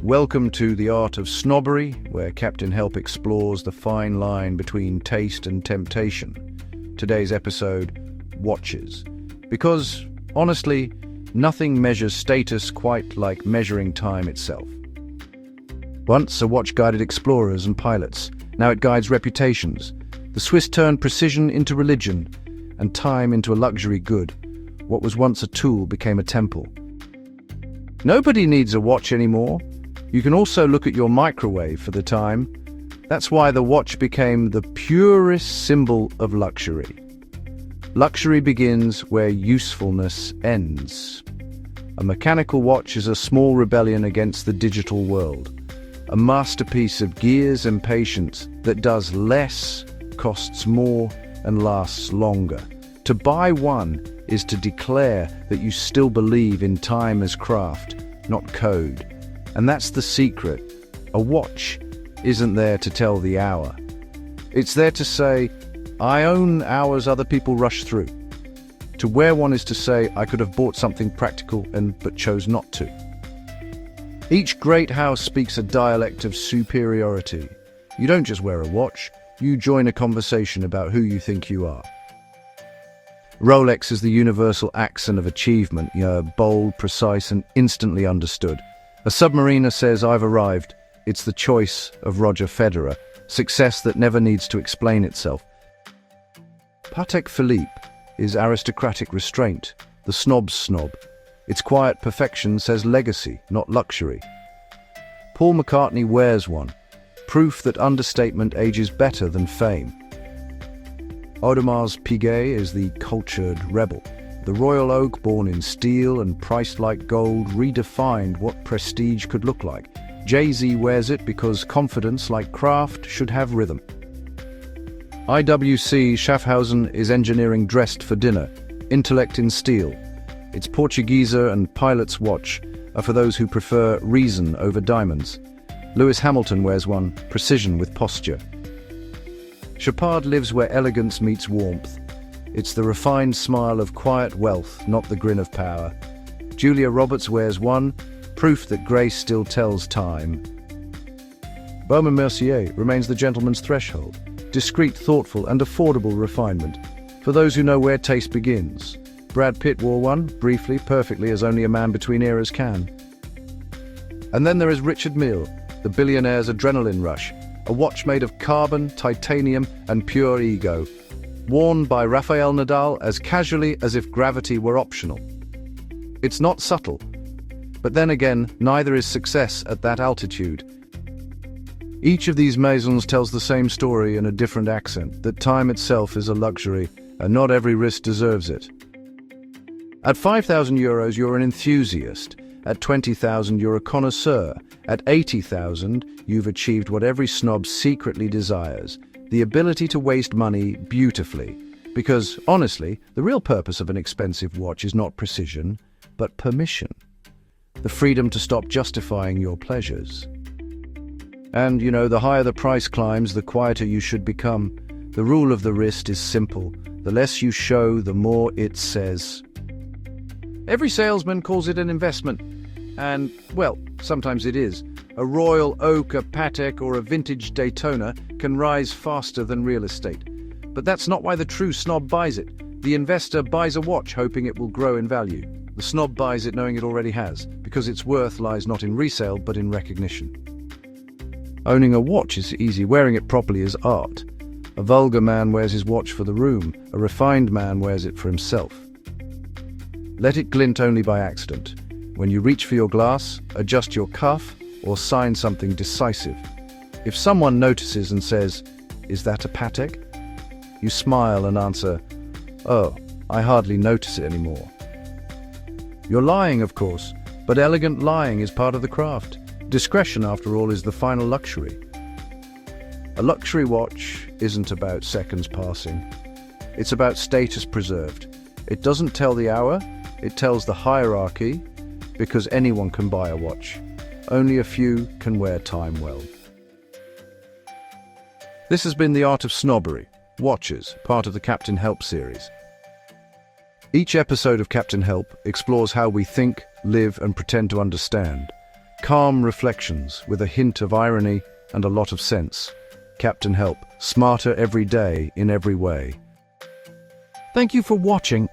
Welcome to the Art of Snobbery, where Captain Help explores the fine line between taste and temptation. Today's episode, watches. Because, honestly, nothing measures status quite like measuring time itself. Once a watch guided explorers and pilots, now it guides reputations. The Swiss turned precision into religion, and time into a luxury good. What was once a tool became a temple. Nobody needs a watch anymore. You can also look at your microwave for the time. That's why the watch became the purest symbol of luxury. Luxury begins where usefulness ends. A mechanical watch is a small rebellion against the digital world. A masterpiece of gears and patience that does less, costs more, and lasts longer. To buy one is to declare that you still believe in time as craft, not code. And that's the secret. A watch isn't there to tell the hour. It's there to say, I own hours other people rush through. To wear one is to say, I could have bought something practical but chose not to. Each great house speaks a dialect of superiority. You don't just wear a watch, you join a conversation about who you think you are. Rolex is the universal accent of achievement, bold, precise, and instantly understood. A submariner says, I've arrived. It's the choice of Roger Federer, success that never needs to explain itself. Patek Philippe is aristocratic restraint, the snob's snob. Its quiet perfection says legacy, not luxury. Paul McCartney wears one, proof that understatement ages better than fame. Audemars Piguet is the cultured rebel. The royal oak, born in steel and priced like gold, redefined what prestige could look like. Jay-Z wears it because confidence, like craft, should have rhythm. IWC Schaffhausen is engineering dressed for dinner, intellect in steel. Its Portugieser and pilot's watch are for those who prefer reason over diamonds. Lewis Hamilton wears one, precision with posture. Chopard lives where elegance meets warmth. It's the refined smile of quiet wealth, not the grin of power. Julia Roberts wears one, proof that grace still tells time. Baume & Mercier remains the gentleman's threshold, discreet, thoughtful, and affordable refinement, for those who know where taste begins. Brad Pitt wore one, briefly, perfectly, as only a man between eras can. And then there is Richard Mille, the billionaire's adrenaline rush, a watch made of carbon, titanium, and pure ego, worn by Rafael Nadal as casually as if gravity were optional. It's not subtle, but then again, neither is success at that altitude. Each of these maisons tells the same story in a different accent, that time itself is a luxury, and not every wrist deserves it. At €5,000, you're an enthusiast. At 20,000, you're a connoisseur. At 80,000, you've achieved what every snob secretly desires, the ability to waste money beautifully. Because, honestly, the real purpose of an expensive watch is not precision, but permission. The freedom to stop justifying your pleasures. And, the higher the price climbs, the quieter you should become. The rule of the wrist is simple. The less you show, the more it says. Every salesman calls it an investment. And, well, sometimes it is. A royal oak, a Patek, or a vintage Daytona can rise faster than real estate. But that's not why the true snob buys it. The investor buys a watch hoping it will grow in value. The snob buys it knowing it already has, because its worth lies not in resale but in recognition. Owning a watch is easy, wearing it properly is art. A vulgar man wears his watch for the room, a refined man wears it for himself. Let it glint only by accident. When you reach for your glass, adjust your cuff, or sign something decisive. If someone notices and says, "Is that a Patek?" you smile and answer, "Oh, I hardly notice it anymore." You're lying, of course, but elegant lying is part of the craft. Discretion, after all, is the final luxury. A luxury watch isn't about seconds passing. It's about status preserved. It doesn't tell the hour, it tells the hierarchy, because anyone can buy a watch. Only a few can wear time well. This has been the Art of Snobbery, Watches, part of the Captain Help series. Each episode of Captain Help explores how we think, live, and pretend to understand. calm reflections with a hint of irony and a lot of sense. Captain Help, smarter every day in every way. Thank you for watching.